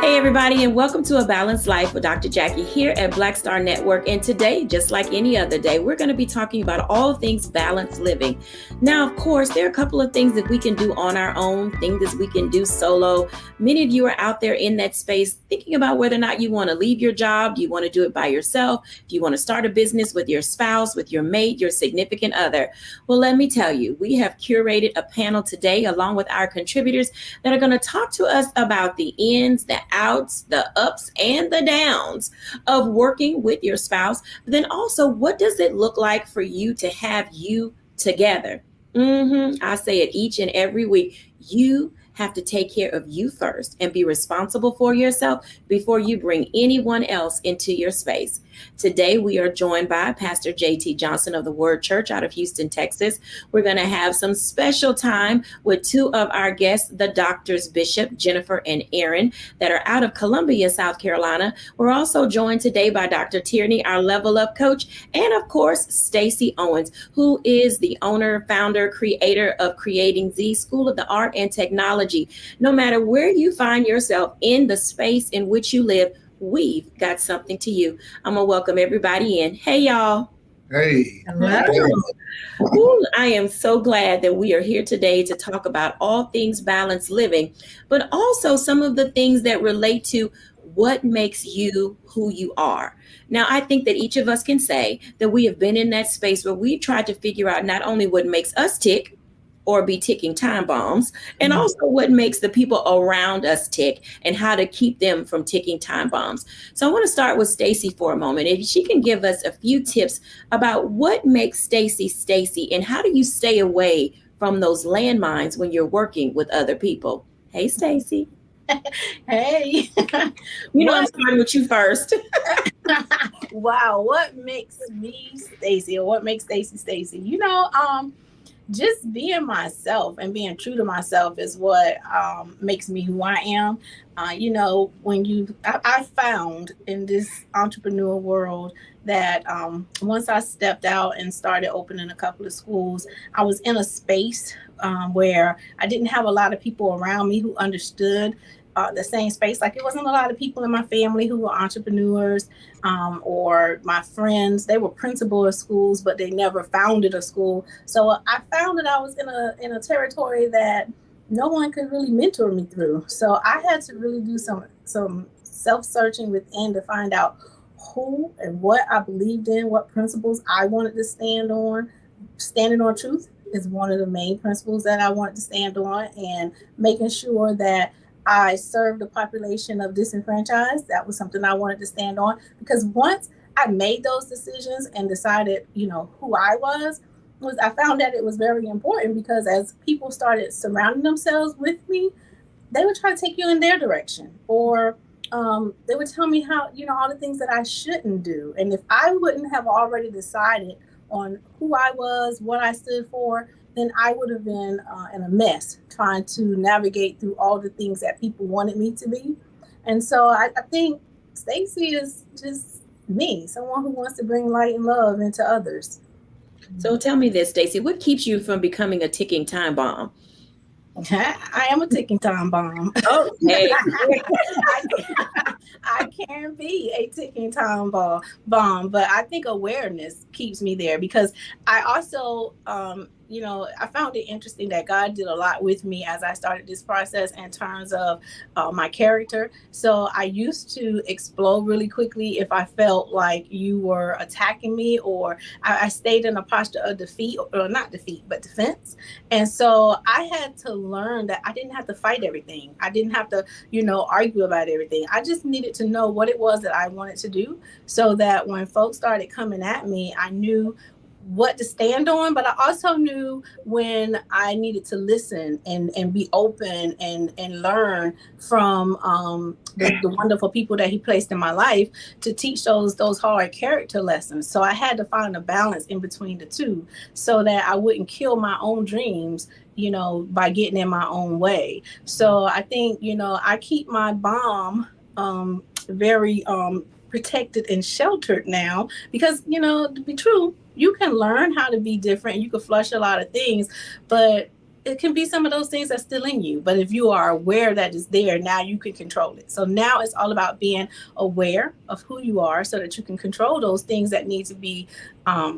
Hey, everybody, and welcome to A Balanced Life with Dr. Jacquie here at Black Star Network. And today, just like any other day, we're going to be talking about all things balanced living. Now, of course, there are a couple of things that we can do on our own, things that we can do solo. Many of you are out there in that space thinking about whether or not you want to leave your job. Do you want to do it by yourself? Do you want to start a business with your spouse, with your mate, your significant other? Well, let me tell you, we have curated a panel today along with our contributors that are going to talk to us about the ins, the outs, the ups, and the downs of working with your spouse. But then also, what does it look like for you to have you together? I say it each and every week. You have to take care of you first and be responsible for yourself before you bring anyone else into your space. Today, we are joined by Pastor J.T. Johnson of the Word Church out of Houston, Texas. We're going to have some special time with two of our guests, the doctors, Bishop Jennifer and Aaron, that are out of Columbia, South Carolina. We're also joined today by Dr. Tierney, our Level Up coach, and of course, Stacey Owens, who is the owner, founder, creator of Creating Z School of the Art and Technology. No matter where you find yourself in the space in which you live, we've got something to you. I'm going to welcome everybody in. Hey, y'all. Hey. Ooh, I am so glad that we are here today to talk about all things balanced living, but also some of the things that relate to what makes you who you are. Now, I think that each of us can say that we have been in that space where we tried to figure out not only what makes us tick, or be ticking time bombs, and also what makes the people around us tick and how to keep them from ticking time bombs. So I want to start with Stacey for a moment. If she can give us a few tips about what makes Stacey Stacey and how do you stay away from those landmines when you're working with other people. Hey, Stacey. Hey. I'm starting with you first. Wow, what makes me Stacey, or what makes Stacey Stacey? Just being myself and being true to myself is what makes me who I am. I found in this entrepreneur world that once I stepped out and started opening a couple of schools, I was in a space where I didn't have a lot of people around me who understood the same space. Like, it wasn't a lot of people in my family who were entrepreneurs or my friends. They were principal of schools, but they never founded a school. So I found that I was in a territory that no one could really mentor me through. So I had to really do some self-searching within to find out who and what I believed in, what principles I wanted to stand on. Standing on truth is one of the main principles that I wanted to stand on, and making sure that I served the population of disenfranchised. That was something I wanted to stand on, because once I made those decisions and decided, who I was I found that it was very important, because as people started surrounding themselves with me, they would try to take you in their direction, or they would tell me how, all the things that I shouldn't do. And if I wouldn't have already decided on who I was, what I stood for, then I would have been in a mess trying to navigate through all the things that people wanted me to be. And so I think Stacey is just me, someone who wants to bring light and love into others. So tell me this, Stacey, what keeps you from becoming a ticking time bomb? I am a ticking time bomb. Oh, hey. I can be a ticking time bomb, but I think awareness keeps me there, because I also, I found it interesting that God did a lot with me as I started this process in terms of my character. So I used to explode really quickly if I felt like you were attacking me, or I stayed in a posture of defeat, or not defeat, but defense. And so I had to learn that I didn't have to fight everything. I didn't have to, argue about everything. I just needed to know what it was that I wanted to do, so that when folks started coming at me, I knew what to stand on, but I also knew when I needed to listen and be open and learn from the wonderful people that he placed in my life to teach those hard character lessons. So I had to find a balance in between the two, so that I wouldn't kill my own dreams, by getting in my own way. So I think, I keep my bomb very protected and sheltered now, because, to be true, you can learn how to be different. You can flush a lot of things, but it can be some of those things that's still in you. But if you are aware that it's there, now you can control it. So now it's all about being aware of who you are so that you can control those things that need to be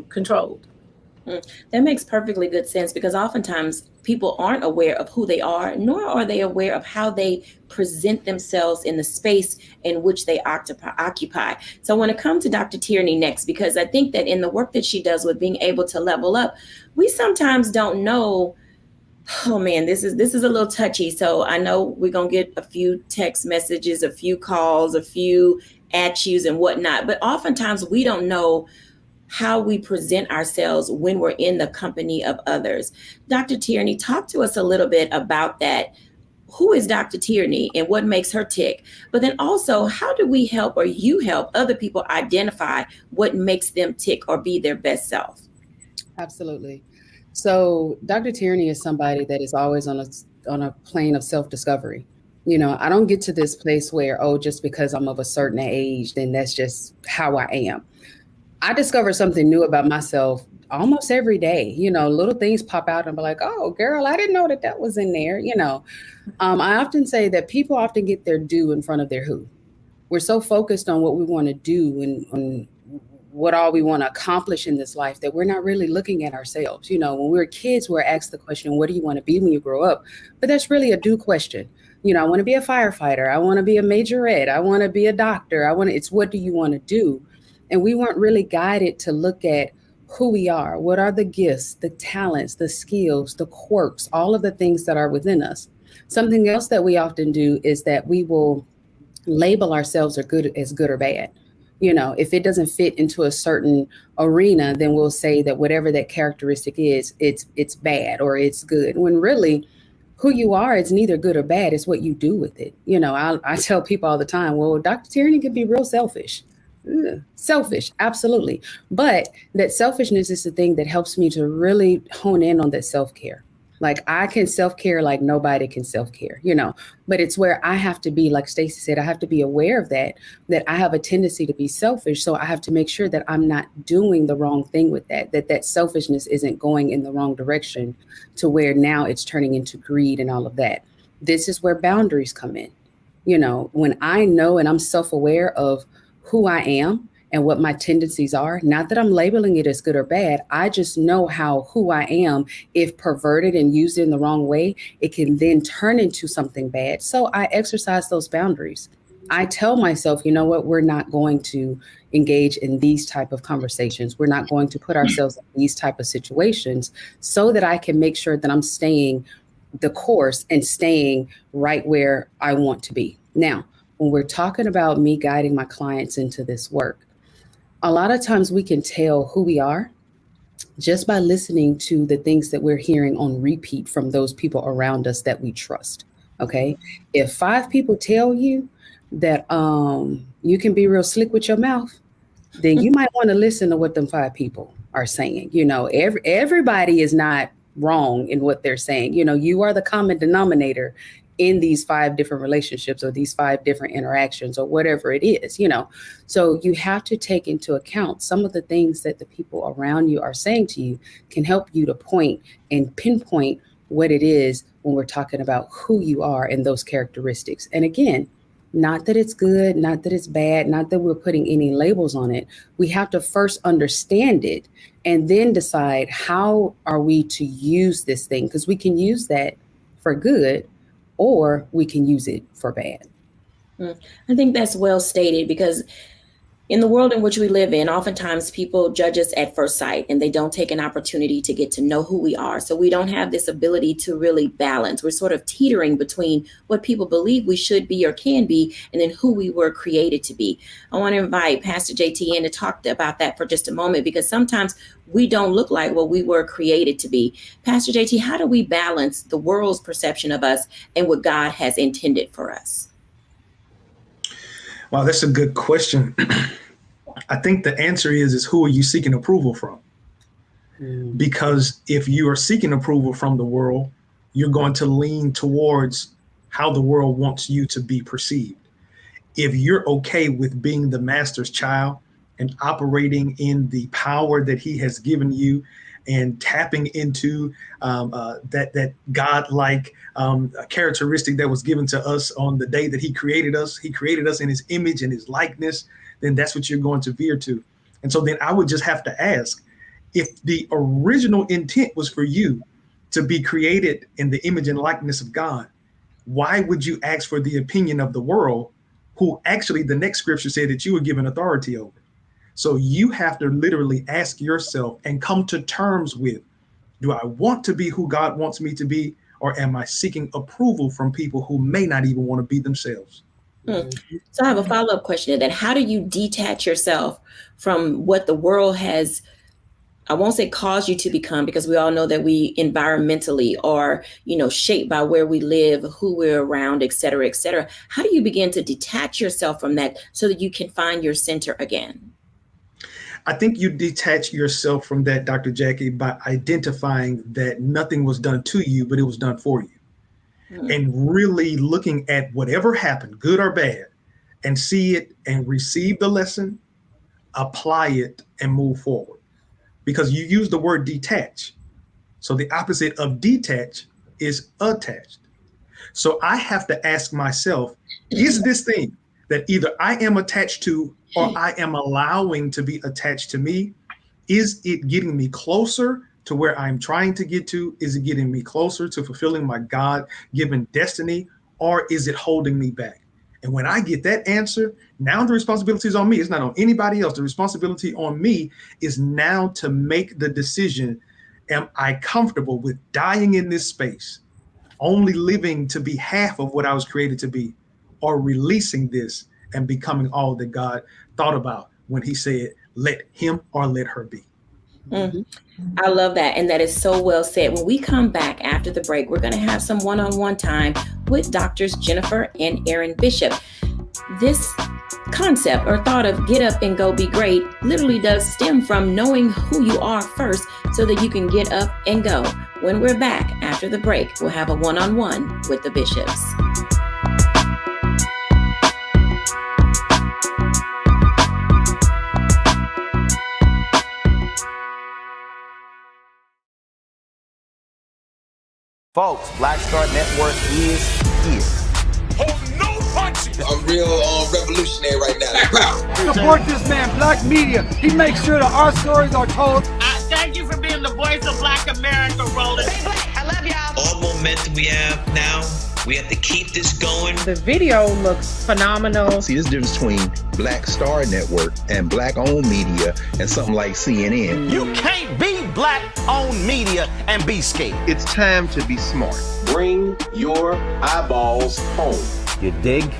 controlled. That makes perfectly good sense because oftentimes people aren't aware of who they are, nor are they aware of how they present themselves in the space in which they occupy. So I want to come to Dr. Tierney next because I think that in the work that she does with being able to level up, we sometimes don't know. Oh man, this is a little touchy. So I know we're gonna get a few text messages, a few calls, a few at yous and whatnot, but oftentimes we don't know how we present ourselves when we're in the company of others. Dr. Tierney, talk to us a little bit about that. Who is Dr. Tierney and what makes her tick? But then also, how do we help or you help other people identify what makes them tick or be their best self? Absolutely. So Dr. Tierney is somebody that is always on a plane of self-discovery. I don't get to this place where, oh, just because I'm of a certain age, then that's just how I am. I discover something new about myself almost every day. Little things pop out and be like, oh, girl, I didn't know that was in there. I often say that people often get their due in front of their who. We're so focused on what we want to do and what all we want to accomplish in this life that we're not really looking at ourselves. When we were kids, we're asked the question, what do you want to be when you grow up? But that's really a due question. I want to be a firefighter. I want to be a majorette. I want to be a doctor. It's what do you want to do? And we weren't really guided to look at who we are. What are the gifts, the talents, the skills, the quirks, all of the things that are within us. Something else that we often do is that we will label ourselves as good or bad. If it doesn't fit into a certain arena, then we'll say that whatever that characteristic is, it's bad or it's good. When really who you are, it's neither good or bad. It's what you do with it. I tell people all the time, well, Dr. Tierney can be real selfish. Selfish, absolutely. But that selfishness is the thing that helps me to really hone in on that self-care. Like I can self-care like nobody can self-care, but it's where I have to be, like Stacey said, I have to be aware of that I have a tendency to be selfish. So I have to make sure that I'm not doing the wrong thing with that selfishness isn't going in the wrong direction to where now it's turning into greed and all of that. This is where boundaries come in. When I know and I'm self-aware of who I am and what my tendencies are, not that I'm labeling it as good or bad. I just know how who I am, if perverted and used in the wrong way, it can then turn into something bad. So I exercise those boundaries. I tell myself, you know what, we're not going to engage in these type of conversations. We're not going to put ourselves in these type of situations so that I can make sure that I'm staying the course and staying right where I want to be. Now, when we're talking about me guiding my clients into this work, a lot of times we can tell who we are just by listening to the things that we're hearing on repeat from those people around us that we trust. Okay. If 5 people tell you that you can be real slick with your mouth, then you might want to listen to what them 5 people are saying. Everybody is not wrong in what they're saying. You are the common denominator in these 5 different relationships or these 5 different interactions or whatever it is, So you have to take into account some of the things that the people around you are saying to you can help you to point and pinpoint what it is when we're talking about who you are and those characteristics. And again, not that it's good, not that it's bad, not that we're putting any labels on it. We have to first understand it and then decide how are we to use this thing, because we can use that for good or we can use it for bad. I think that's well stated because in the world in which we live in, oftentimes people judge us at first sight and they don't take an opportunity to get to know who we are. So we don't have this ability to really balance. We're sort of teetering between what people believe we should be or can be and then who we were created to be. I want to invite Pastor JT in to talk about that for just a moment because sometimes we don't look like what we were created to be. Pastor JT, how do we balance the world's perception of us and what God has intended for us? Wow, that's a good question. I think the answer is who are you seeking approval from? Because if you are seeking approval from the world, you're going to lean towards how the world wants you to be perceived. If you're okay with being the master's child and operating in the power that he has given you and tapping into that God-like characteristic that was given to us on the day that he created us. He created us in his image and his likeness. Then that's what you're going to veer to. And so then I would just have to ask, if the original intent was for you to be created in the image and likeness of God, why would you ask for the opinion of the world, who actually the next scripture said that you were given authority over? So you have to literally ask yourself and come to terms with, do I want to be who God wants me to be, or am I seeking approval from people who may not even want to be themselves? So I have a follow-up question to that. How do you detach yourself from what the world has, I won't say caused you to become, because we all know that we environmentally are, shaped by where we live, who we're around, et cetera, et cetera. How do you begin to detach yourself from that so that you can find your center again? I think you detach yourself from that, Dr. Jacquie, by identifying that nothing was done to you, but it was done for you. And really looking at whatever happened, good or bad, and see it and receive the lesson, apply it, and move forward. Because you use the word detach. So the opposite of detach is attached. So I have to ask myself, is this thing that either I am attached to or I am allowing to be attached to me, is it getting me closer to where I'm trying to get to? Is it getting me closer to fulfilling my God-given destiny, or is it holding me back? And when I get that answer, now the responsibility is on me. It's not on anybody else. The responsibility on me is now to make the decision. Am I comfortable with dying in this space, only living to be half of what I was created to be, or releasing this and becoming all that God thought about when he said, let him or let her be? I love that. And that is so well said. When we come back after the break, we're going to have some one-on-one time with Doctors Jennifer and Aaron Bishop. This concept or thought of get up and go be great literally does stem from knowing who you are first so that you can get up and go. When we're back after the break, we'll have a one-on-one with the Bishops. Folks, Black Star Network is here. Hold no punches. I'm real revolutionary right now. Black power. Support this man, Black Media. He makes sure that our stories are told. Thank you for being the voice of Black America, Roland. Stay black. I love y'all. All momentum we have now, we have to keep this going. The video looks phenomenal. See, this difference between Black Star Network and Black-owned media and something like CNN. You can't be Black-owned media and be scared. It's time to be smart. Bring your eyeballs home. You dig?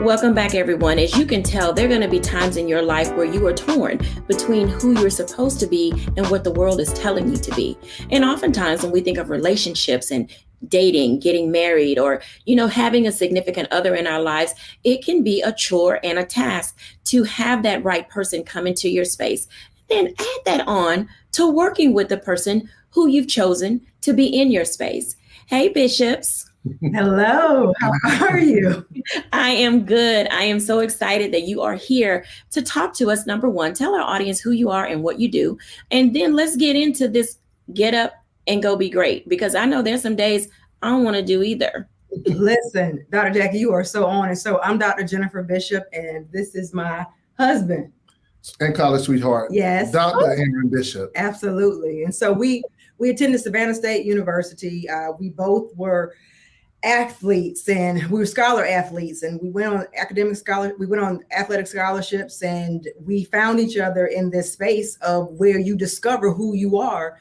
Welcome back, everyone. As you can tell, there are going to be times in your life where you are torn between who you're supposed to be and what the world is telling you to be. And oftentimes when we think of relationships and dating, getting married, or, having a significant other in our lives, it can be a chore and a task to have that right person come into your space. Then add that on to working with the person who you've chosen to be in your space. Hey, Bishops. Hello, how are you? I am good. I am so excited that you are here to talk to us. Number one, tell our audience who you are and what you do. And then let's get into this get up and go be great, because I know there's some days I don't want to do either. Listen, Dr. Jacquie, you are so on. And so I'm Dr. Jennifer Bishop, and this is my husband. And college sweetheart. Yes. Dr. Aaron Bishop. Absolutely. And so we attended Savannah State University. We both were athletes, and we were scholar athletes, and we went on athletic scholarships, and we found each other in this space of where you discover who you are,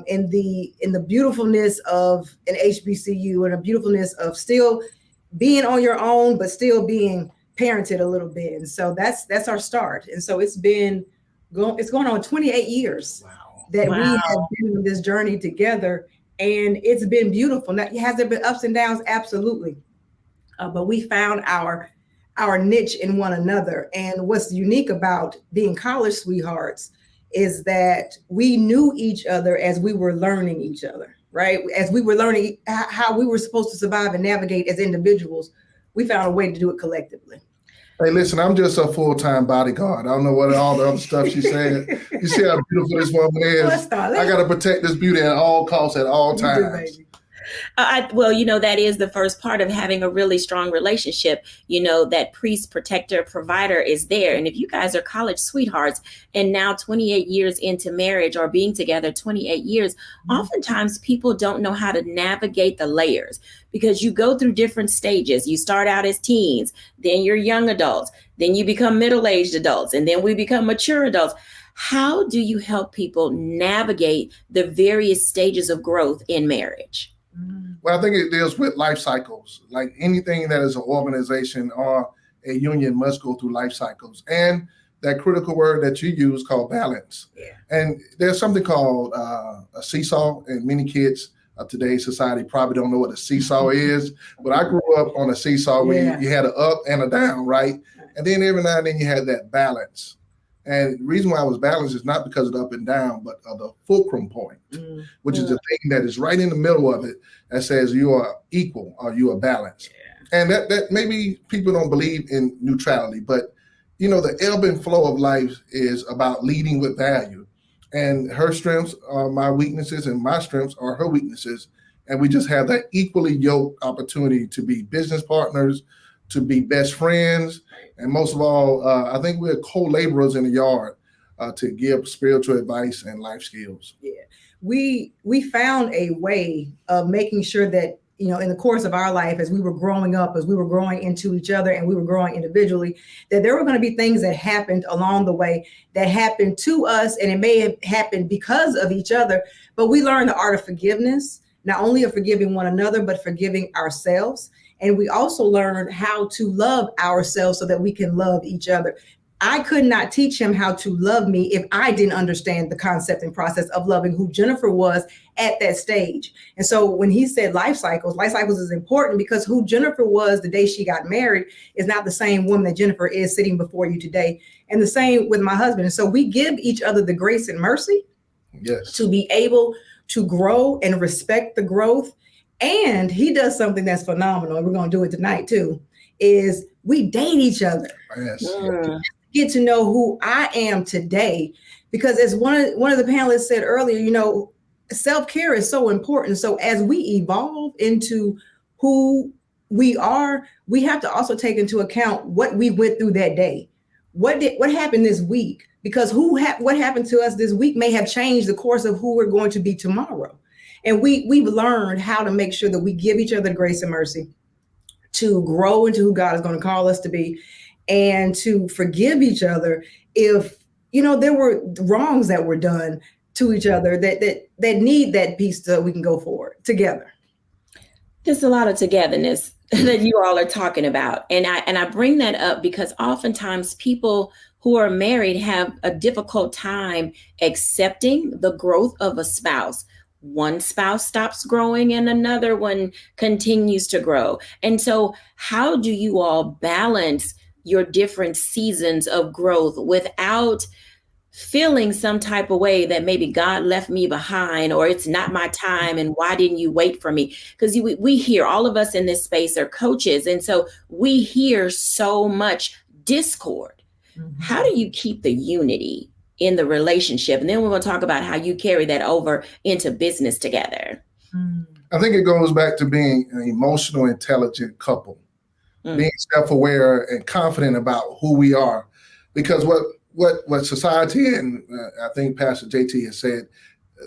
in the beautifulness of an HBCU, and a beautifulness of still being on your own, but still being parented a little bit. And so that's our start. And so it's been it's going on 28 years that we have been on this journey together, and it's been beautiful. Now, has there been ups and downs? Absolutely. But we found our niche in one another. And what's unique about being college sweethearts is that we knew each other as we were learning each other, right? As we were learning how we were supposed to survive and navigate as individuals, we found a way to do it collectively. Hey, listen, I'm just a full-time bodyguard. I don't know what all the other stuff she said. You see how beautiful this woman is? I got to protect this beauty at all costs, at all times. Well, that is the first part of having a really strong relationship. That priest, protector, provider is there. And if you guys are college sweethearts and now 28 years into marriage or being together 28 years, oftentimes people don't know how to navigate the layers because you go through different stages. You start out as teens, then you're young adults, then you become middle-aged adults, and then we become mature adults. How do you help people navigate the various stages of growth in marriage? Well, I think it deals with life cycles. Like anything that is an organization or a union must go through life cycles. And that critical word that you use called balance. Yeah. And there's something called a seesaw, and many kids of today's society probably don't know what a seesaw is. But I grew up on a seesaw where you had an up and a down, right? And then every now and then you had that balance. And the reason why I was balanced is not because of the up and down, but of the fulcrum point, which is the thing that is right in the middle of it that says you are equal or you are balanced. Yeah. And that maybe people don't believe in neutrality, but the ebb and flow of life is about leading with value. And her strengths are my weaknesses and my strengths are her weaknesses. And we just have that equally yoked opportunity to be business partners, to be best friends. And most of all, I think we're co-laborers in the yard to give spiritual advice and life skills. Yeah, we found a way of making sure that, in the course of our life, as we were growing up, as we were growing into each other and we were growing individually, that there were going to be things that happened along the way that happened to us, and it may have happened because of each other, but we learned the art of forgiveness, not only of forgiving one another, but forgiving ourselves. And we also learned how to love ourselves so that we can love each other. I could not teach him how to love me if I didn't understand the concept and process of loving who Jennifer was at that stage. And so when he said life cycles is important because who Jennifer was the day she got married is not the same woman that Jennifer is sitting before you today. And the same with my husband. And so we give each other the grace and mercy to be able to grow and respect the growth. And he does something that's phenomenal, and we're going to do it tonight too, is we date each other. Yes. Get to know who I am today, because as one of the panelists said earlier, self-care is so important. So as we evolve into who we are, we have to also take into account what we went through that day. What happened this week? Because what happened to us this week may have changed the course of who we're going to be tomorrow. And we've learned how to make sure that we give each other grace and mercy to grow into who God is going to call us to be, and to forgive each other if, there were wrongs that were done to each other that need that piece so we can go forward together. There's a lot of togetherness that you all are talking about. And I bring that up because oftentimes people who are married have a difficult time accepting the growth of a spouse. One spouse stops growing and another one continues to grow. And so how do you all balance your different seasons of growth without feeling some type of way that maybe God left me behind, or it's not my time, and why didn't you wait for me? Because we hear, all of us in this space are coaches, and so we hear so much discord. Mm-hmm. How do you keep the unity in the relationship? And then we're going to talk about how you carry that over into business together. I think it goes back to being an emotional, intelligent couple, being self-aware and confident about who we are. Because what society, and I think Pastor JT has said,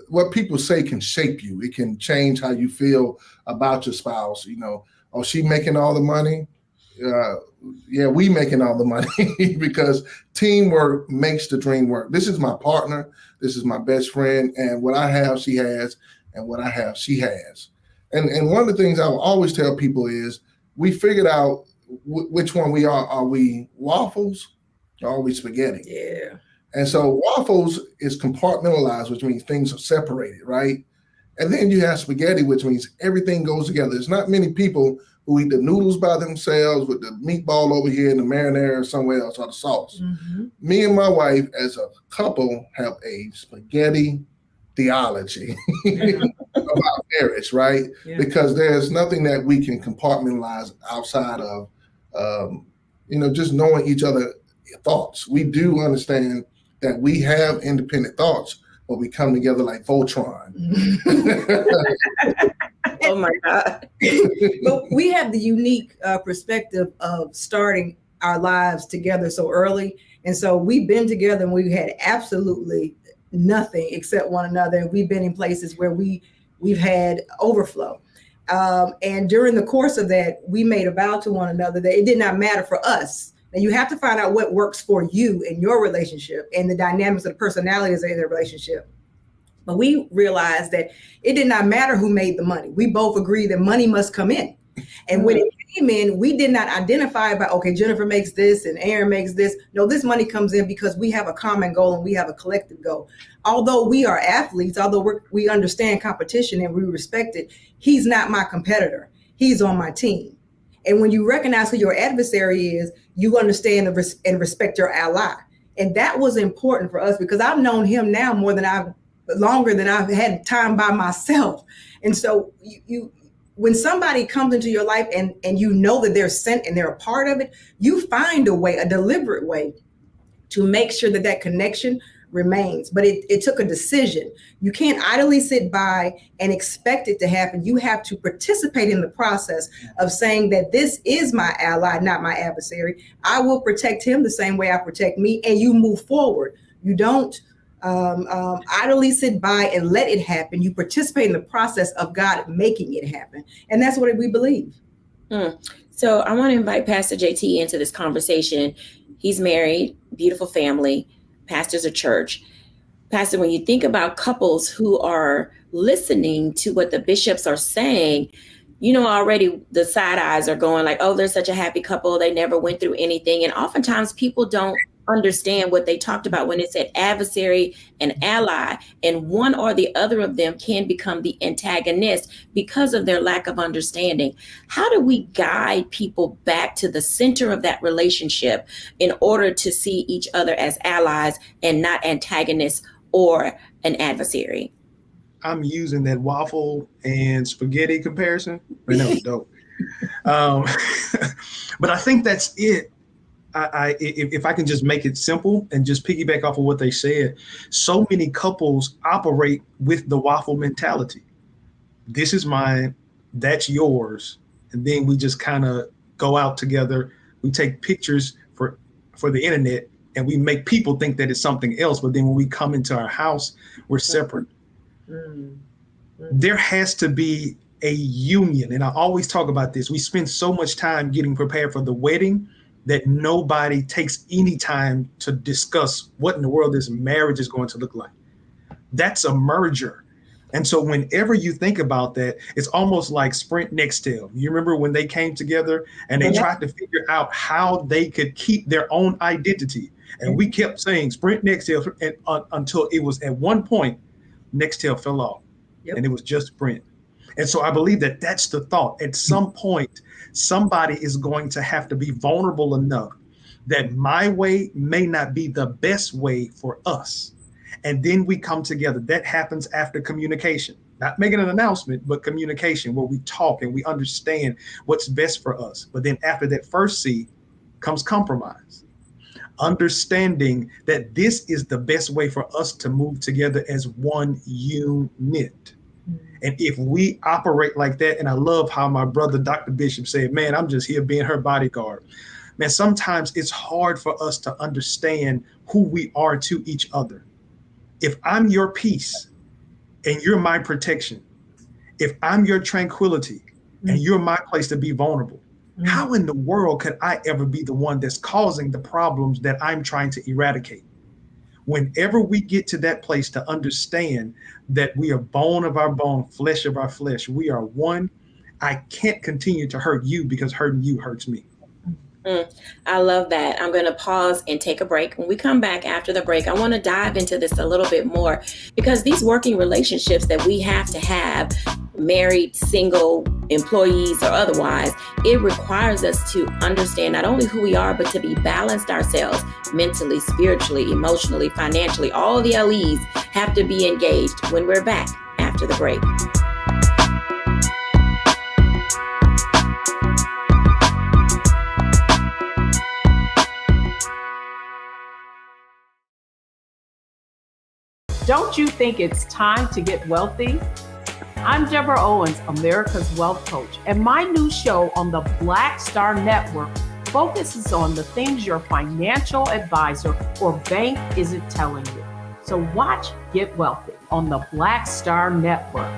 what people say can shape you. It can change how you feel about your spouse. Oh, she making all the money? Yeah, we making all the money because teamwork makes the dream work. This is my partner. This is my best friend. And what I have, she has. And what I have, she has. And one of the things I will always tell people is we figured out which one we are. Are we waffles or are we spaghetti? Yeah. And so waffles is compartmentalized, which means things are separated, right? And then you have spaghetti, which means everything goes together. There's not many people who eat the noodles by themselves with the meatball over here and the marinara somewhere else or the sauce. Mm-hmm. Me and my wife, as a couple, have a spaghetti theology about marriage, right? Yeah. Because there's nothing that we can compartmentalize outside of, just knowing each other's thoughts. We do understand that we have independent thoughts, but we come together like Voltron. Oh my God. But we have the unique perspective of starting our lives together so early. And so we've been together and we've had absolutely nothing except one another. And we've been in places where we've had overflow. And during the course of that, we made a vow to one another that it did not matter for us. And you have to find out what works for you in your relationship and the dynamics of the personalities in their relationship. But we realized that it did not matter who made the money. We both agreed that money must come in. And when it came in, we did not identify by, okay, Jennifer makes this and Aaron makes this. No, this money comes in because we have a common goal and we have a collective goal. Although we are athletes, although we understand competition and we respect it, he's not my competitor. He's on my team. And when you recognize who your adversary is, you understand and respect your ally. And that was important for us because I've known him now longer than I've had time by myself. And so when somebody comes into your life and you know that they're sent and they're a part of it, you find a deliberate way to make sure that connection remains. But it took a decision. You can't idly sit by and expect it to happen. You have to participate in the process of saying that this is my ally, not my adversary. I will protect him the same way I protect me, and you move forward. You don't idly sit by and let it happen. You participate in the process of God making it happen. And that's what we believe. So I want to invite Pastor JT into this conversation. He's married, beautiful family, pastors a church. Pastor, when you think about couples who are listening to what the bishops are saying, already the side eyes are going like, oh, they're such a happy couple. They never went through anything. And oftentimes people don't understand what they talked about when it said adversary and ally, and one or the other of them can become the antagonist because of their lack of understanding. How do we guide people back to the center of that relationship in order to see each other as allies and not antagonists or an adversary? I'm using that waffle and spaghetti comparison. I know, dope. But I think that's it. If I can just make it simple and just piggyback off of what they said, so many couples operate with the waffle mentality. This is mine, that's yours. And then we just kind of go out together. We take pictures for the internet and we make people think that it's something else. But then when we come into our house, we're separate. There has to be a union. And I always talk about this. We spend so much time getting prepared for the wedding that nobody takes any time to discuss what in the world this marriage is going to look like. That's a merger. And so whenever you think about that, it's almost like Sprint Nextel. You remember when they came together and they tried to figure out how they could keep their own identity. And we kept saying Sprint Nextel until it was at one point, Nextel fell off and it was just Sprint. And so I believe that that's the thought. At some point, somebody is going to have to be vulnerable enough that my way may not be the best way for us. And then we come together. That happens after communication, not making an announcement, but communication where we talk and we understand what's best for us. But then after that first C comes compromise, understanding that this is the best way for us to move together as one unit. And if we operate like that, and I love how my brother, Dr. Bishop said, man, I'm just here being her bodyguard. Man, sometimes it's hard for us to understand who we are to each other. If I'm your peace and you're my protection, if I'm your tranquility and you're my place to be vulnerable, how in the world could I ever be the one that's causing the problems that I'm trying to eradicate? Whenever we get to that place to understand that we are bone of our bone, flesh of our flesh, we are one, I can't continue to hurt you because hurting you hurts me. I love that. I'm going to pause and take a break. When we come back after the break, I want to dive into this a little bit more, because these working relationships that we have to have, married, single, employees, or otherwise, it requires us to understand not only who we are, but to be balanced ourselves mentally, spiritually, emotionally, financially. All the LEs have to be engaged when we're back after the break. Don't you think it's time to get wealthy? I'm Deborah Owens, America's Wealth Coach, and my new show on the Black Star Network focuses on the things your financial advisor or bank isn't telling you. So watch Get Wealthy on the Black Star Network.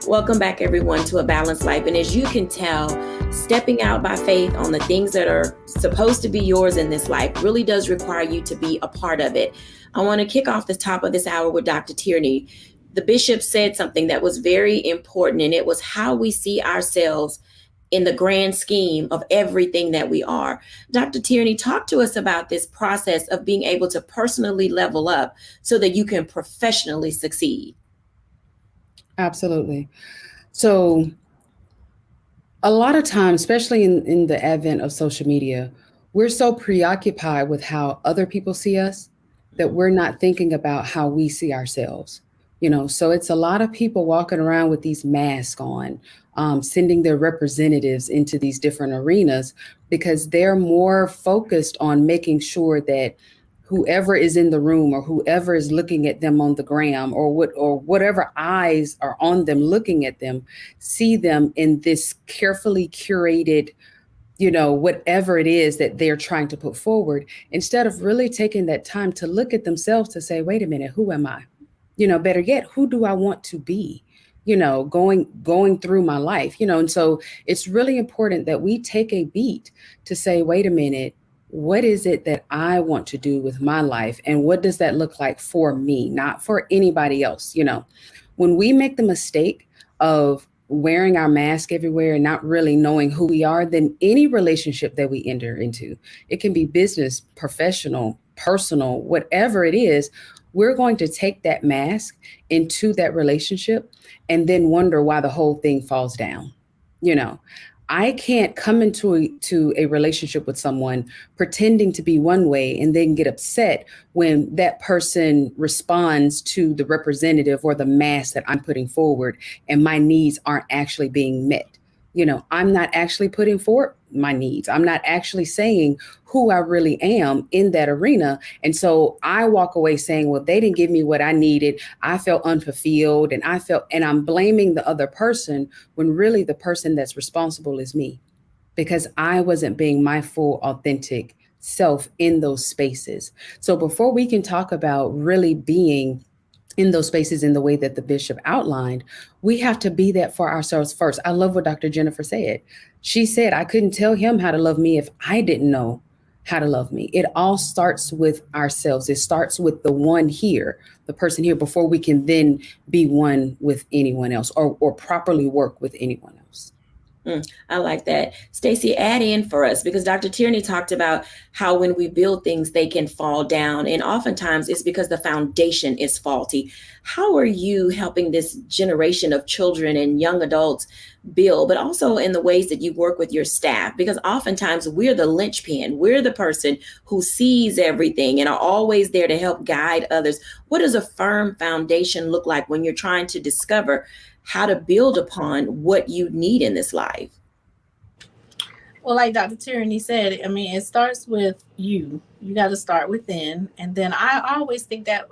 Welcome back, everyone, to A Balanced Life. And as you can tell, stepping out by faith on the things that are supposed to be yours in this life really does require you to be a part of it. I want to kick off the top of this hour with Dr. Tierney. The bishop said something that was very important, and it was how we see ourselves in the grand scheme of everything that we are. Dr. Tierney, talk to us about this process of being able to personally level up so that you can professionally succeed. Absolutely. So a lot of times, especially in the advent of social media, we're so preoccupied with how other people see us that we're not thinking about how we see ourselves. So it's a lot of people walking around with these masks on, sending their representatives into these different arenas because they're more focused on making sure that whoever is in the room or whoever is looking at them on the gram or whatever eyes are on them looking at them, see them in this carefully curated, whatever it is that they're trying to put forward, instead of really taking that time to look at themselves to say, wait a minute, who am I? Better yet, who do I want to be? Going through my life, and so it's really important that we take a beat to say, wait a minute, what is it that I want to do with my life? And what does that look like for me, not for anybody else? When we make the mistake of wearing our mask everywhere and not really knowing who we are, then any relationship that we enter into, it can be business, professional, personal, whatever it is, we're going to take that mask into that relationship and then wonder why the whole thing falls down. I can't come into a relationship with someone pretending to be one way and then get upset when that person responds to the representative or the mask that I'm putting forward and my needs aren't actually being met. I'm not actually putting forward my needs. I'm not actually saying who I really am in that arena. And so I walk away saying, well, they didn't give me what I needed. I felt unfulfilled and I'm blaming the other person when really the person that's responsible is me, because I wasn't being my full authentic self in those spaces. So before we can talk about really being in those spaces in the way that the bishop outlined, we have to be that for ourselves first. I love what Dr. Jennifer said. She said, I couldn't tell him how to love me if I didn't know how to love me. It all starts with ourselves. It starts with the one here, the person here, before we can then be one with anyone else or properly work with anyone else. I like that. Stacey, add in for us, because Dr. Tierney talked about how when we build things, they can fall down. And oftentimes it's because the foundation is faulty. How are you helping this generation of children and young adults build, but also in the ways that you work with your staff? Because oftentimes we're the linchpin. We're the person who sees everything and are always there to help guide others. What does a firm foundation look like when you're trying to discover how to build upon what you need in this life? Well, like Dr. Tierney said, I mean, it starts with you. You got to start within. And then I always think that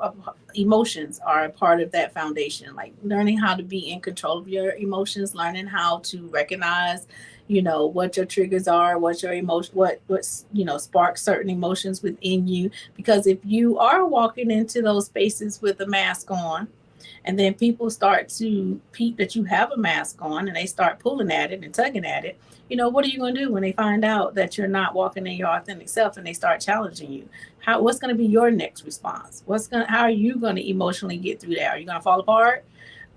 emotions are a part of that foundation, like learning how to be in control of your emotions, learning how to recognize, what your triggers are, what your emotion, what's, sparks certain emotions within you. Because if you are walking into those spaces with a mask on, And then people start to peep that you have a mask on and they start pulling at it and tugging at it. What are you going to do when they find out that you're not walking in your authentic self and they start challenging you? What's going to be your next response? How are you going to emotionally get through that? Are you going to fall apart?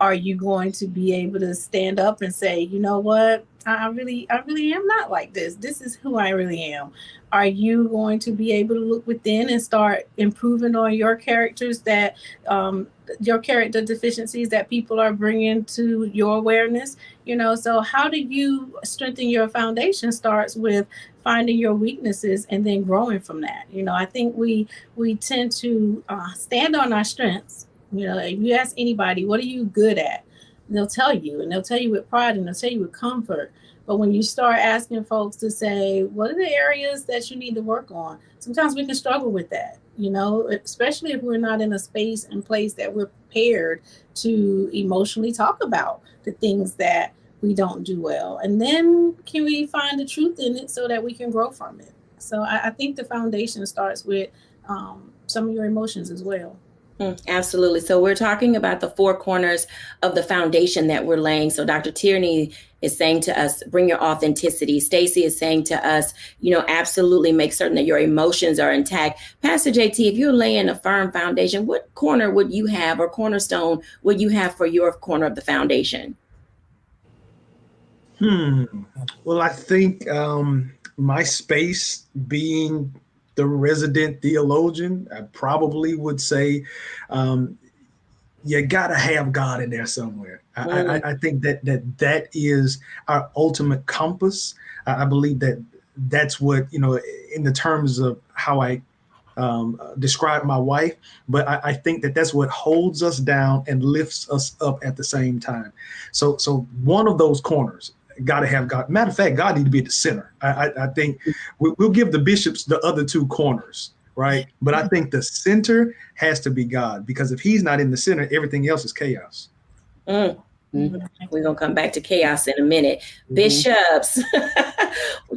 Are you going to be able to stand up and say, you know what? I really am not like this. This is who I really am. Are you going to be able to look within and start improving on your characters your character deficiencies that people are bringing to your awareness? So how do you strengthen your foundation starts with finding your weaknesses and then growing from that. I think we tend to stand on our strengths. If you ask anybody, what are you good at? They'll tell you, and they'll tell you with pride, and they'll tell you with comfort. But when you start asking folks to say, what are the areas that you need to work on? Sometimes we can struggle with that, especially if we're not in a space and place that we're prepared to emotionally talk about the things that we don't do well. And then can we find the truth in it so that we can grow from it? So I think the foundation starts with some of your emotions as well. Absolutely. So we're talking about the four corners of the foundation that we're laying. So Dr. Tierney is saying to us, bring your authenticity. Stacey is saying to us, absolutely make certain that your emotions are intact. Pastor JT, if you're laying a firm foundation, what corner would you have or cornerstone would you have for your corner of the foundation? Well, I think my space being the resident theologian, I probably would say you got to have God in there somewhere. I think that is our ultimate compass. I believe that's what, in the terms of how I describe my wife, but I think that's what holds us down and lifts us up at the same time. So one of those corners, got to have God. Matter of fact, God need to be at the center. I think we'll give the bishops the other two corners, right? But I think the center has to be God, because if he's not in the center, everything else is chaos. We're going to come back to chaos in a minute. Bishops,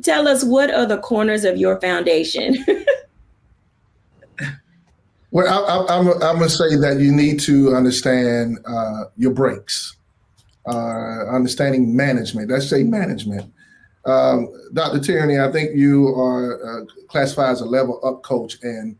tell us, what are the corners of your foundation? Well, I'm going to say that you need to understand your breaks. Understanding management. Let's say management. Dr. Tierney, I think you are classified as a level up coach, and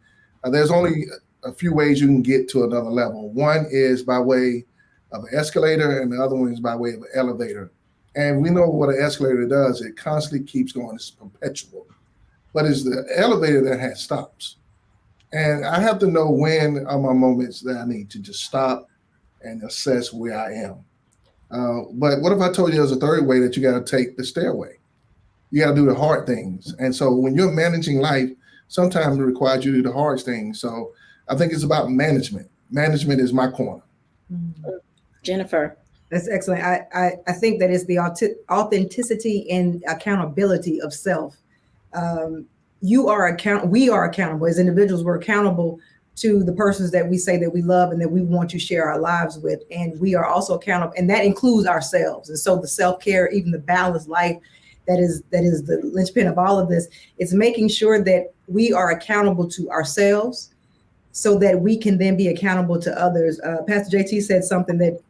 there's only a few ways you can get to another level. One is by way of an escalator, and the other one is by way of an elevator. And we know what an escalator does. It constantly keeps going. It's perpetual. But it's the elevator that has stops. And I have to know when are my moments that I need to just stop and assess where I am. But what if I told you there's a third way, that you got to take the stairway? You got to do the hard things. And so when you're managing life, sometimes it requires you to do the hard things. So I think it's about management. Management is my corner. Jennifer. That's excellent. I think that it's the authenticity and accountability of self. We are accountable as individuals. We're accountable to the persons that we say that we love and that we want to share our lives with. And we are also accountable, and that includes ourselves. And so the self-care, even the balanced life, that is the linchpin of all of this. It's making sure that we are accountable to ourselves so that we can then be accountable to others. Pastor JT said something that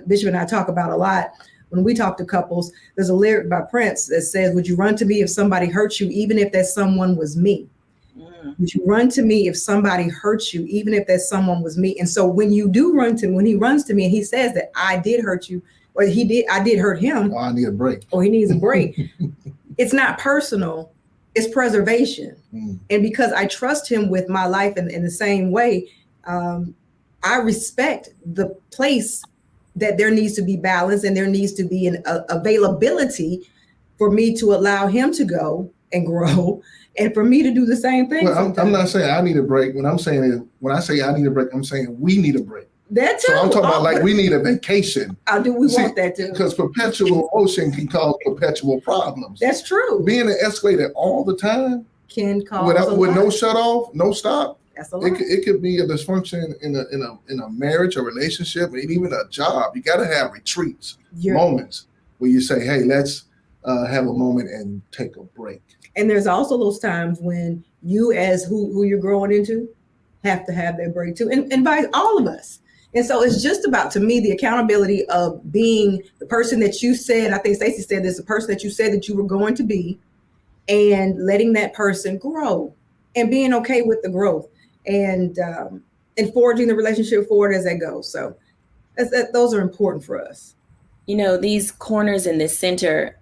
Bishop and I talk about a lot when we talk to couples. There's a lyric by Prince that says, would you run to me if somebody hurt you, even if that someone was me? Would you run to me if somebody hurts you, even if that someone was me? And so when you do run to me, when he runs to me and he says that I did hurt you, or I did hurt him. Or I need a break. Or he needs a break. It's not personal, it's preservation. And because I trust him with my life in the same way, I respect the place that there needs to be balance, and there needs to be an availability for me to allow him to go and grow, and for me to do the same thing. Well, I'm not saying I need a break. When I say I need a break, I'm saying we need a break. That's so I'm talking about like we need a vacation. We want that too. Because perpetual motion can cause perpetual problems. That's true. Being an escalator all the time can cause with no shut off, no stop. That's a lot. It could be a dysfunction in a marriage, a relationship, and even a job. You got to have retreats, moments where you say, "Hey, let's have a moment and take a break." And there's also those times when you, as who you're growing into, have to have that break too. And invite all of us. And so it's just about, to me, the accountability of being the person that you said, I think Stacey said this, the person that you said that you were going to be, and letting that person grow and being okay with the growth and forging the relationship forward as that goes. So those are important for us. You know, these corners in the center,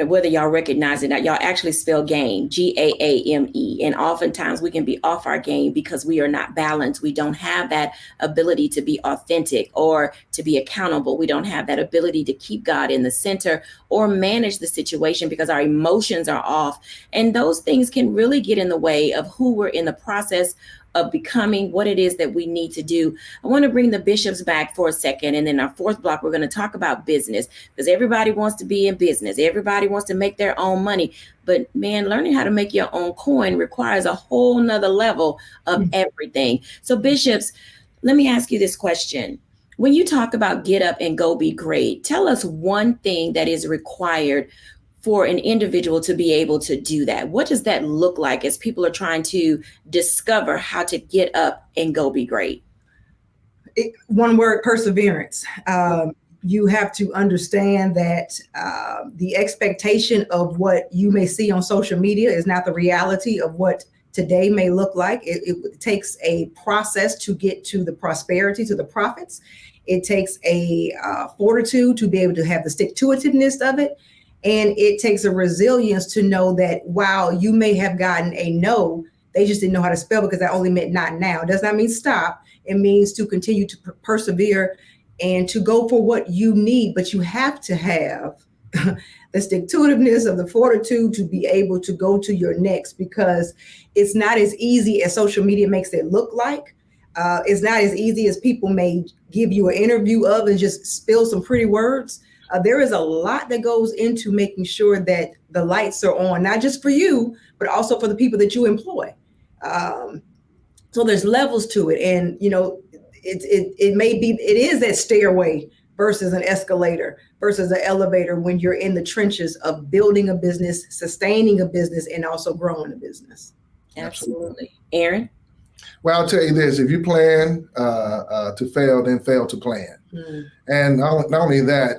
whether y'all recognize it or not, y'all actually spell game, G-A-A-M-E. And oftentimes we can be off our game because we are not balanced. We don't have that ability to be authentic or to be accountable. We don't have that ability to keep God in the center or manage the situation because our emotions are off. And those things can really get in the way of who we're in the process of becoming, what it is that we need to do. I want to bring the bishops back for a second. And then our fourth block, we're going to talk about business because everybody wants to be in business. Everybody wants to make their own money. But man, learning how to make your own coin requires a whole nother level of everything. So bishops, let me ask you this question. When you talk about get up and go be great, tell us one thing that is required for an individual to be able to do that. What does that look like as people are trying to discover how to get up and go be great? One word, perseverance. You have to understand that the expectation of what you may see on social media is not the reality of what today may look like. It takes a process to get to the prosperity, to the profits. It takes a fortitude to be able to have the stick-to-itiveness of it. And it takes a resilience to know that while you may have gotten a no, they just didn't know how to spell because that only meant not now. It does not mean stop. It means to continue to persevere and to go for what you need. But you have to have the stick-to-itiveness of the fortitude to be able to go to your next, because it's not as easy as social media makes it look like. It's not as easy as people may give you an interview of and just spill some pretty words. There is a lot that goes into making sure that the lights are on, not just for you, but also for the people that you employ. So there's levels to it. And, you know, it is that stairway versus an escalator versus an elevator when you're in the trenches of building a business, sustaining a business, and also growing a business. Absolutely. Aaron? Well, I'll tell you this, if you plan to fail, then fail to plan. And not only that,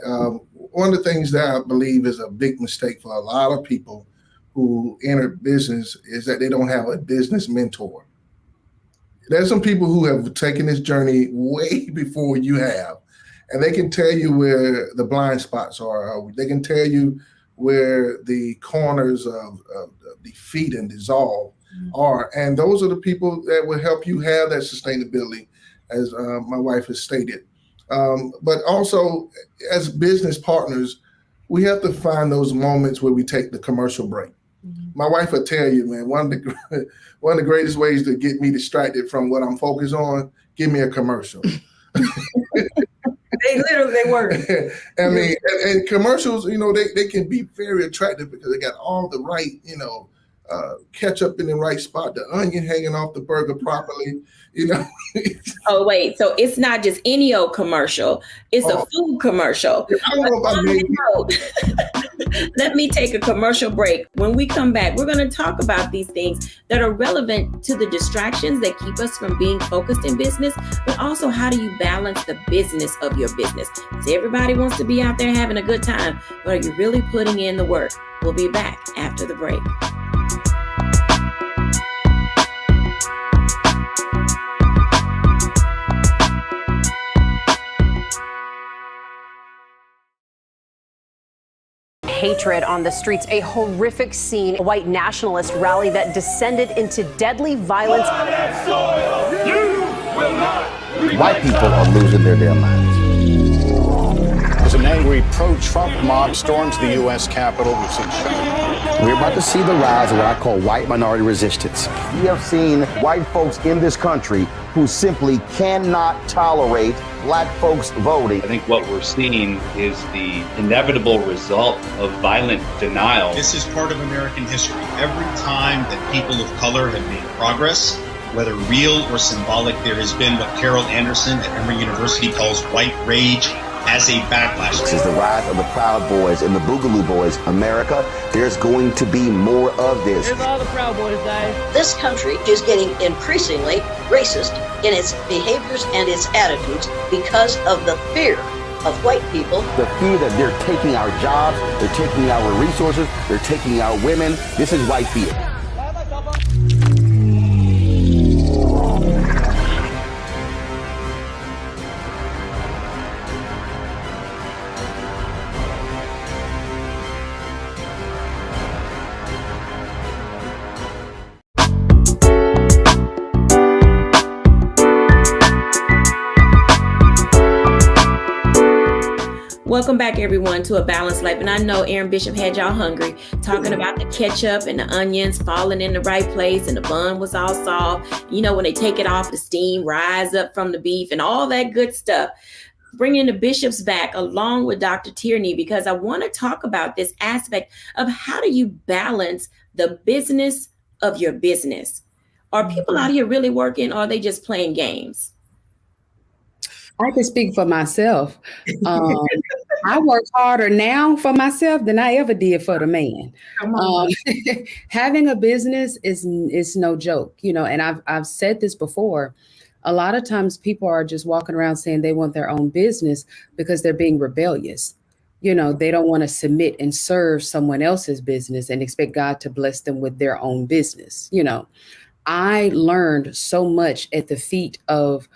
one of the things that I believe is a big mistake for a lot of people who enter business is that they don't have a business mentor. There's some people who have taken this journey way before you have, and they can tell you where the blind spots are. They can tell you where the corners of defeat and dissolve are. And those are the people that will help you have that sustainability, as my wife has stated. But also, as business partners, we have to find those moments where we take the commercial break. My wife will tell you, man, one of the greatest ways to get me distracted from what I'm focused on, give me a commercial. They work. I mean, and commercials, you know, they can be very attractive because they got all the right, you know, ketchup in the right spot, the onion hanging off the burger properly, you know. Oh, wait. So it's not just any old commercial. It's a food commercial. I don't know about Let me take a commercial break. When we come back, we're going to talk about these things that are relevant to the distractions that keep us from being focused in business, but also how do you balance the business of your business? Because everybody wants to be out there having a good time, but are you really putting in the work? We'll be back after the break. Hatred on the streets, a horrific scene, a white nationalist rally that descended into deadly violence. White people are losing their damn minds. As an angry pro-Trump mob storms the U.S. Capitol, we've seen We're about to see the rise of what I call white minority resistance. We have seen white folks in this country who simply cannot tolerate black folks voting. I think what we're seeing is the inevitable result of violent denial. This is part of American history. Every time that people of color have made progress, whether real or symbolic, there has been what Carol Anderson at Emory University calls white rage as a backlash. This is the rise of the Proud Boys and the Boogaloo Boys. America, there's going to be more of this. Here's all the Proud Boys, guys. This country is getting increasingly racist in its behaviors and its attitudes because of the fear of white people. The fear that they're taking our jobs, they're taking our resources, they're taking our women. This is white fear. Welcome back, everyone, to A Balanced Life. And I know Aaron Bishop had y'all hungry, talking about the ketchup and the onions falling in the right place and the bun was all soft. You know, when they take it off, the steam rise up from the beef and all that good stuff. Bringing the bishops back along with Dr. Tierney, because I want to talk about this aspect of how do you balance the business of your business? Are people out here really working, or are they just playing games? I can speak for myself. I work harder now for myself than I ever did for the man. Having a business is no joke, you know, and I've said this before. A lot of times people are just walking around saying they want their own business because they're being rebellious. You know, they don't want to submit and serve someone else's business and expect God to bless them with their own business. You know, I learned so much at the feet of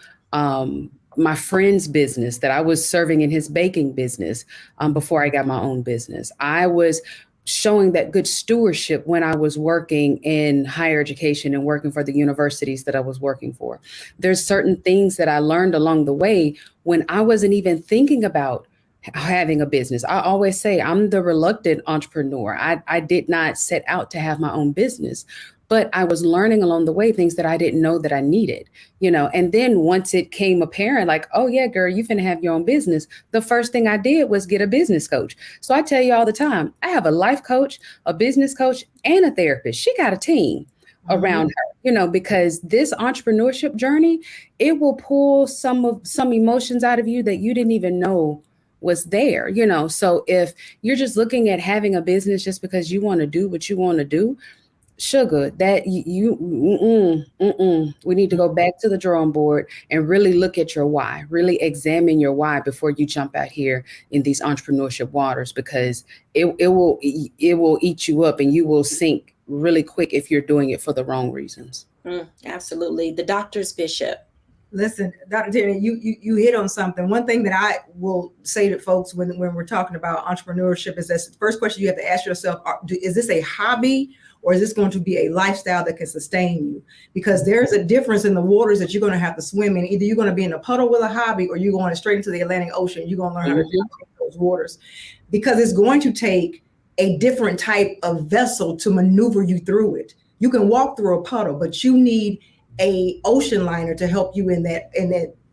my friend's business that I was serving in his baking business before I got my own business. I was showing that good stewardship when I was working in higher education and working for the universities that I was working for. There's certain things that I learned along the way when I wasn't even thinking about having a business. I always say I'm the reluctant entrepreneur. I did not set out to have my own business, but I was learning along the way things that I didn't know that I needed, you know. And then once it came apparent, like, oh yeah, girl, you finna have your own business, the first thing I did was get a business coach. So I tell you all the time, I have a life coach, a business coach, and a therapist. She got a team around her, you know, because this entrepreneurship journey, it will pull some emotions out of you that you didn't even know was there, you know. So if you're just looking at having a business just because you want to do what you want to do, sugar, that we need to go back to the drawing board and really look at your why, really examine your why before you jump out here in these entrepreneurship waters, because it will eat you up and you will sink really quick if you're doing it for the wrong reasons. Absolutely. The doctor's bishop. Listen, Dr. Tierney, you hit on something. One thing that I will say to folks when we're talking about entrepreneurship is that the first question you have to ask yourself, is this a hobby or is this going to be a lifestyle that can sustain you? Because there's a difference in the waters that you're going to have to swim in. Either you're going to be in a puddle with a hobby or you're going straight into the Atlantic Ocean. You're going to learn how to navigate those waters, because it's going to take a different type of vessel to maneuver you through it. You can walk through a puddle, but you need a ocean liner to help you in that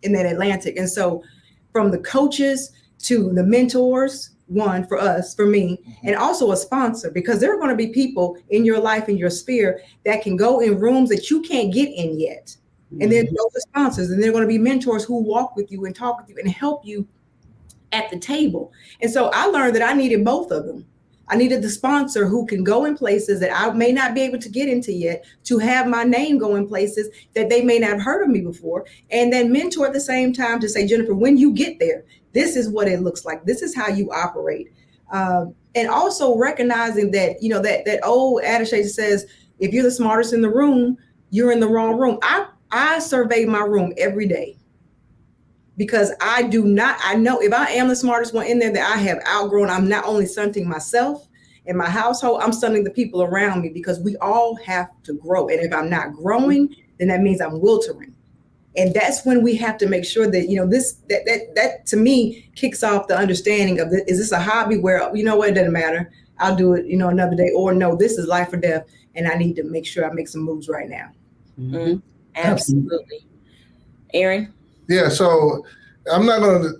Atlantic. And so from the coaches to the mentors, one for us, for me, and also a sponsor, because there are going to be people in your life, in your sphere, that can go in rooms that you can't get in yet. And then those are sponsors, and they're going to be mentors who walk with you and talk with you and help you at the table. And so I learned that I needed both of them. I needed the sponsor who can go in places that I may not be able to get into yet, to have my name go in places that they may not have heard of me before. And then mentor at the same time to say, Jennifer, when you get there, this is what it looks like. This is how you operate. And also recognizing that, you know, that old adage that says, if you're the smartest in the room, you're in the wrong room. I survey my room every day, because I know if I am the smartest one in there, that I have outgrown. I'm not only stunting myself and my household, I'm stunting the people around me, because we all have to grow. And if I'm not growing, then that means I'm wilting. And that's when we have to make sure that, you know, that to me kicks off the understanding of, is this a hobby where, you know what, it doesn't matter, I'll do it, you know, another day, or no, this is life or death, and I need to make sure I make some moves right now. Absolutely. Aaron? Yeah, so I'm not going to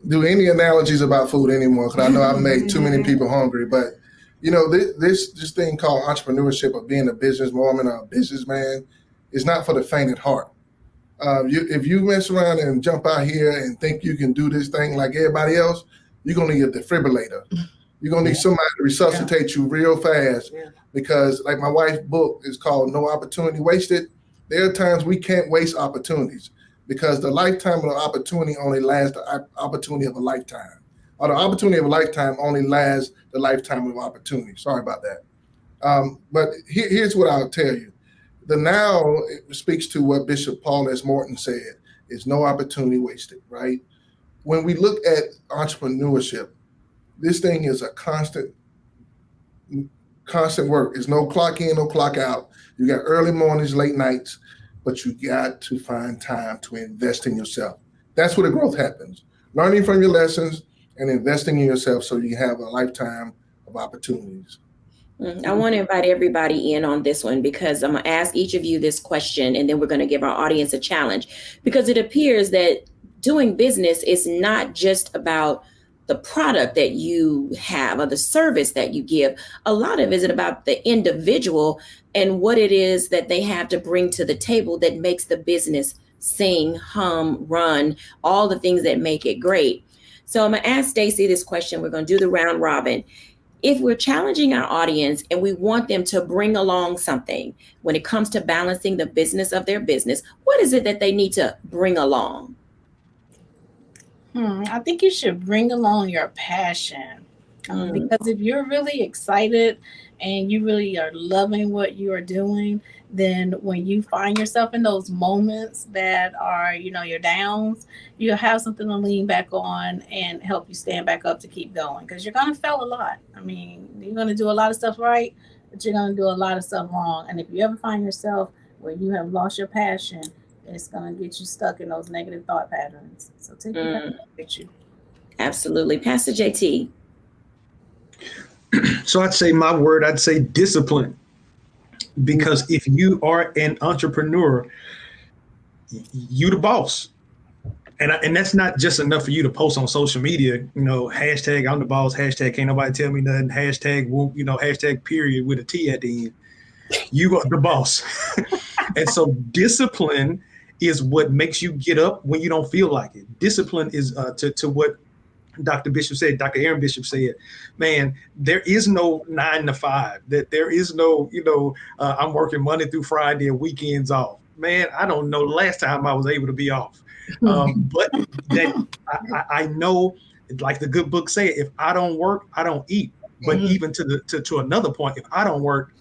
do any analogies about food anymore, because I know I've made too many people hungry. But, you know, this thing called entrepreneurship, or being a businesswoman or a businessman, is not for the faint at heart. If you mess around and jump out here and think you can do this thing like everybody else, you're going to need a defibrillator. You're going to need somebody to resuscitate you real fast, because like my wife's book is called No Opportunity Wasted. There are times we can't waste opportunities. because the lifetime of the opportunity only lasts the opportunity of a lifetime, or the opportunity of a lifetime only lasts the lifetime of opportunity. Sorry about that. But here's what I'll tell you. The now speaks to what Bishop Paul S. Morton said, is no opportunity wasted, right? When we look at entrepreneurship, this thing is a constant work. There's no clock in, no clock out. You got early mornings, late nights, but you got to find time to invest in yourself. That's where the growth happens. Learning from your lessons and investing in yourself so you have a lifetime of opportunities. I want to invite everybody in on this one, because I'm going to ask each of you this question, and then we're going to give our audience a challenge, because it appears that doing business is not just about the product that you have or the service that you give. A lot of it is about the individual and what it is that they have to bring to the table that makes the business sing, hum, run, all the things that make it great. So I'm going to ask Stacey this question. We're going to do the round robin. If we're challenging our audience and we want them to bring along something when it comes to balancing the business of their business, what is it that they need to bring along? I think you should bring along your passion, because if you're really excited and you really are loving what you are doing, then when you find yourself in those moments that are, your downs, you'll have something to lean back on and help you stand back up to keep going, because you're going to fail a lot. I mean, you're going to do a lot of stuff right, but you're going to do a lot of stuff wrong. And if you ever find yourself where you have lost your passion, it's going to get you stuck in those negative thought patterns. So take it with you. Absolutely. Pastor JT. So I'd say discipline. Because if you are an entrepreneur, you the boss. And that's not just enough for you to post on social media, hashtag I'm the boss, hashtag can't nobody tell me nothing, hashtag whoop, hashtag period with a T at the end. You are the boss. And so discipline is what makes you get up when you don't feel like it. Discipline is to what Dr. Aaron Bishop said, man, there is no 9 to 5, that there is no, I'm working Monday through Friday and weekends off. Man, I don't know the last time I was able to be off. But that I know, like the good book said, if I don't work, I don't eat. But even to another point, if I don't work,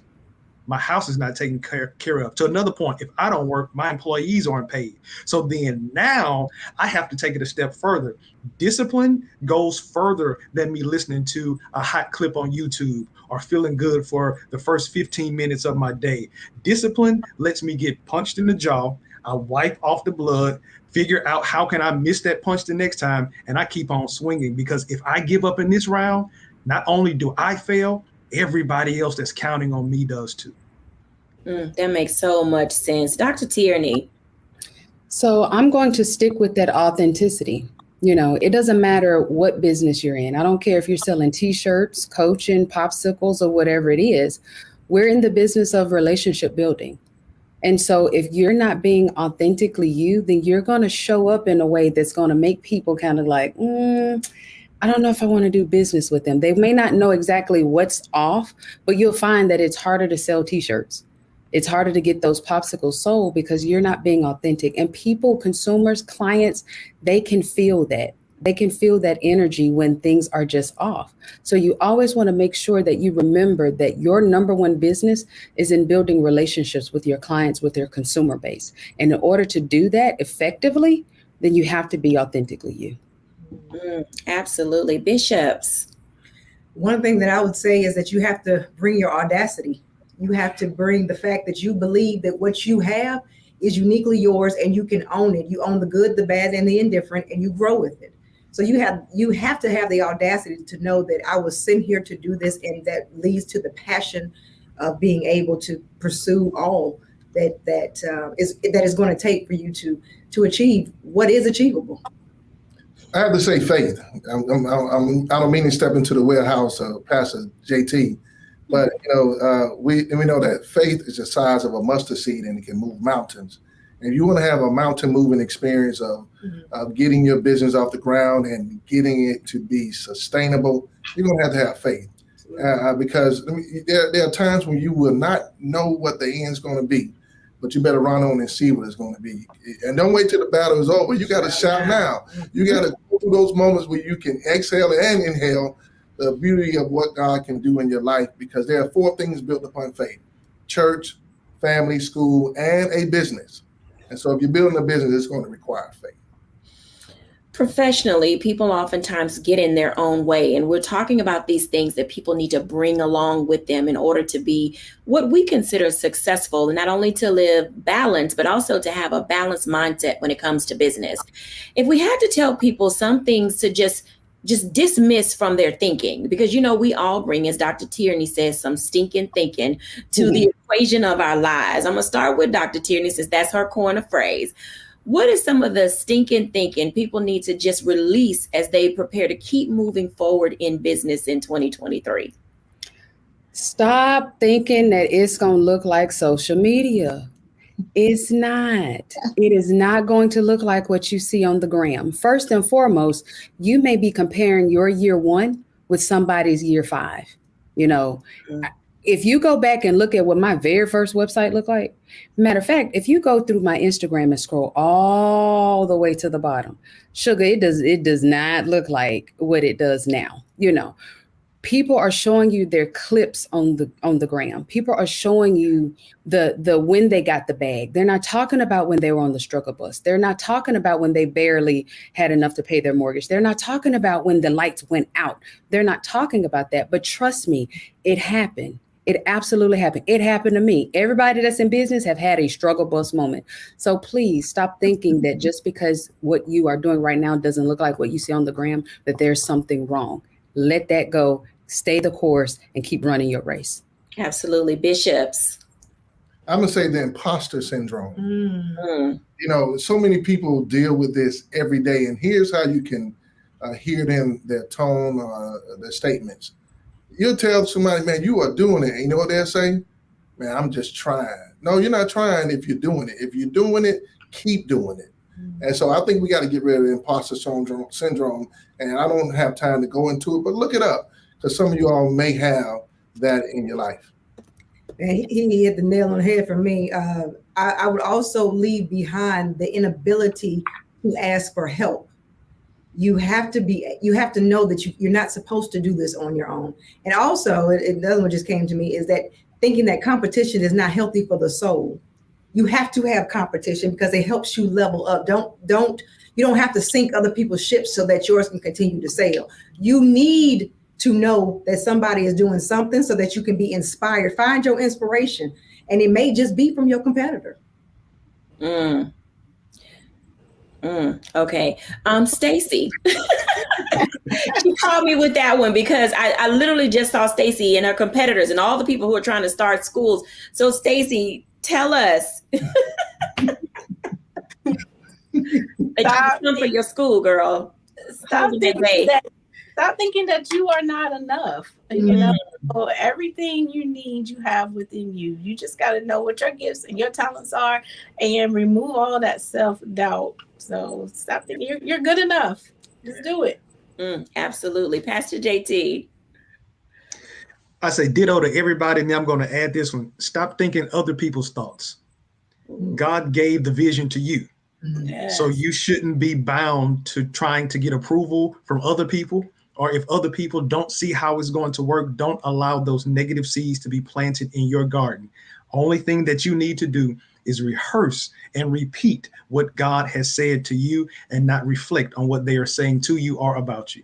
my house is not taken care of. To another point, if I don't work, my employees aren't paid. So then now I have to take it a step further. Discipline goes further than me listening to a hot clip on YouTube or feeling good for the first 15 minutes of my day. Discipline lets me get punched in the jaw. I wipe off the blood, figure out how can I miss that punch the next time, and I keep on swinging. Because if I give up in this round, not only do I fail, everybody else that's counting on me does too. That makes so much sense. Dr. Tierney. So I'm going to stick with that authenticity. It doesn't matter what business you're in. I don't care if you're selling T-shirts, coaching, popsicles, or whatever it is. We're in the business of relationship building. And so if you're not being authentically you, then you're going to show up in a way that's going to make people kind of like, I don't know if I want to do business with them. They may not know exactly what's off, but you'll find that it's harder to sell T-shirts. It's harder to get those popsicles sold because you're not being authentic. And people, consumers, clients, they can feel that. They can feel that energy when things are just off. So you always want to make sure that you remember that your number one business is in building relationships with your clients, with their consumer base. And in order to do that effectively, then you have to be authentically you. Absolutely. Bishops. One thing that I would say is that you have to bring your audacity. You have to bring the fact that you believe that what you have is uniquely yours and you can own it. You own the good, the bad, and the indifferent, and you grow with it. So you have to have the audacity to know that I was sent here to do this, and that leads to the passion of being able to pursue all that is going to take for you to achieve what is achievable. I have to say faith. I don't mean to step into the warehouse of Pastor JT, but we know that faith is the size of a mustard seed and it can move mountains. And if you want to have a mountain moving experience of getting your business off the ground and getting it to be sustainable, you're going to have faith. Because there are times when you will not know what the end's going to be. but you better run on and see what it's going to be. And don't wait till the battle is over. You got to shout now. You got to go through those moments where you can exhale and inhale the beauty of what God can do in your life, because there are 4 things built upon faith: church, family, school, and a business. And so if you're building a business, it's going to require faith. Professionally, people oftentimes get in their own way, and we're talking about these things that people need to bring along with them in order to be what we consider successful, and not only to live balanced, but also to have a balanced mindset when it comes to business. If we had to tell people some things to just dismiss from their thinking, because, we all bring, as Dr. Tierney says, some stinking thinking to the equation of our lives. I'm going to start with Dr. Tierney, since that's her corner phrase. What is some of the stinking thinking people need to just release as they prepare to keep moving forward in business in 2023? Stop thinking that it's going to look like social media. It's not. It is not going to look like what you see on the gram. First and foremost, you may be comparing your year 1 with somebody's year 5. If you go back and look at what my very first website looked like, matter of fact, if you go through my Instagram and scroll all the way to the bottom, sugar, it does not look like what it does now. People are showing you their clips on the gram. People are showing you the when they got the bag. They're not talking about when they were on the struggle bus. They're not talking about when they barely had enough to pay their mortgage. They're not talking about when the lights went out. They're not talking about that. But trust me, it happened. It absolutely happened. It happened to me. Everybody that's in business have had a struggle bus moment. So please stop thinking that just because what you are doing right now doesn't look like what you see on the gram, that there's something wrong. Let that go. Stay the course and keep running your race. Absolutely. Bishops. I'm going to say the imposter syndrome. So many people deal with this every day, and here's how you can hear their tone, their statements. You'll tell somebody, man, you are doing it. And you know what they'll say? Man, I'm just trying. No, you're not trying if you're doing it. If you're doing it, keep doing it. And so I think we got to get rid of the imposter syndrome. And I don't have time to go into it, but look it up, because some of you all may have that in your life. And he hit the nail on the head for me. I would also leave behind the inability to ask for help. You have to know that you're not supposed to do this on your own. And also, another one just came to me, is that thinking that competition is not healthy for the soul. You have to have competition because it helps you level up. You don't have to sink other people's ships so that yours can continue to sail. You need to know that somebody is doing something so that you can be inspired. Find your inspiration, and it may just be from your competitor. Okay. Stacy. She called me with that one because I literally just saw Stacy and her competitors and all the people who are trying to start schools. So Stacy, tell us. Come for your school, girl. Stop thinking that you are not enough. So everything you need, you have within you. You just got to know what your gifts and your talents are, and remove all that self-doubt. So stop thinking you're good enough. Just do it. Absolutely. Pastor JT. I say ditto to everybody, and I'm going to add this one. Stop thinking other people's thoughts. God gave the vision to you. Yes. So you shouldn't be bound to trying to get approval from other people, or if other people don't see how it's going to work, don't allow those negative seeds to be planted in your garden. Only thing that you need to do is rehearse and repeat what God has said to you, and not reflect on what they are saying to you or about you.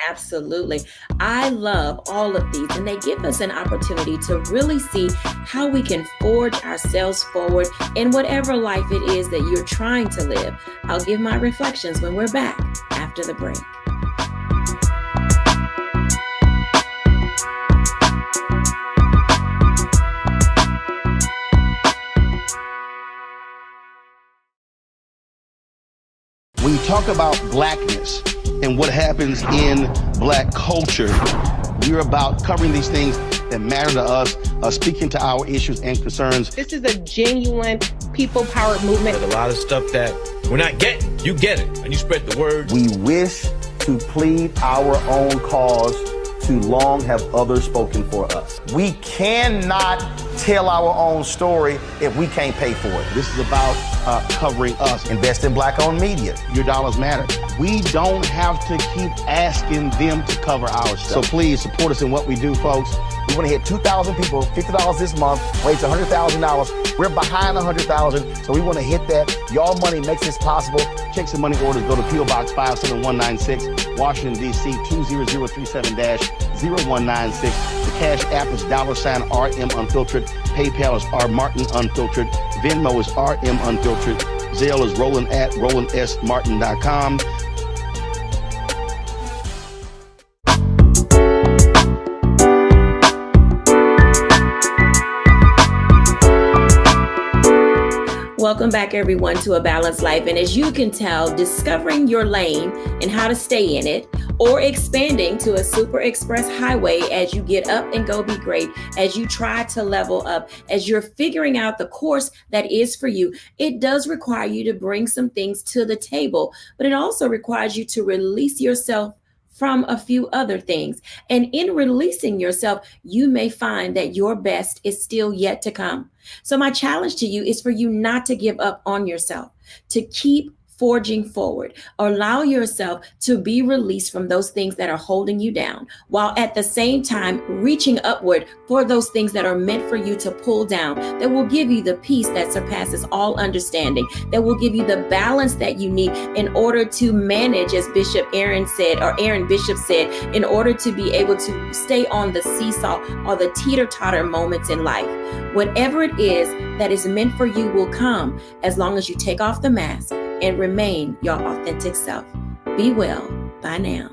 Absolutely. I love all of these, and they give us an opportunity to really see how we can forge ourselves forward in whatever life it is that you're trying to live. I'll give my reflections when we're back after the break. When you talk about blackness and what happens in Black culture, we're about covering these things that matter to us, speaking to our issues and concerns. This is a genuine people-powered movement. There's a lot of stuff that we're not getting. You get it, and you spread the word. We wish to plead our own cause too long have others spoken for us. We cannot tell our own story if we can't pay for it. This is about covering us. Invest in Black-owned media. Your dollars matter. We don't have to keep asking them to cover our stuff. So please support us in what we do, folks. We want to hit 2,000 people, $50 this month, raise $100,000. We're behind 100,000, so we want to hit that. Y'all money makes this possible. Checks and money orders go to P.O. Box 57196, Washington, D.C. 20037-0196. The Cash App is $RM Unfiltered. PayPal is R Martin Unfiltered. Venmo is RM Unfiltered. Zelle is roland@rolandsmartin.com. Welcome back, everyone, to A Balanced Life. And as you can tell, discovering your lane and how to stay in it, or expanding to a super express highway as you get up and go be great, as you try to level up, as you're figuring out the course that is for you, it does require you to bring some things to the table, but it also requires you to release yourself from a few other things. And in releasing yourself, you may find that your best is still yet to come. So my challenge to you is for you not to give up on yourself, to keep forging forward. Allow yourself to be released from those things that are holding you down, while at the same time reaching upward for those things that are meant for you to pull down, that will give you the peace that surpasses all understanding, that will give you the balance that you need in order to manage, as Aaron Bishop said, in order to be able to stay on the seesaw or the teeter-totter moments in life. Whatever it is that is meant for you will come, as long as you take off the mask and remain your authentic self. Be well. Bye now.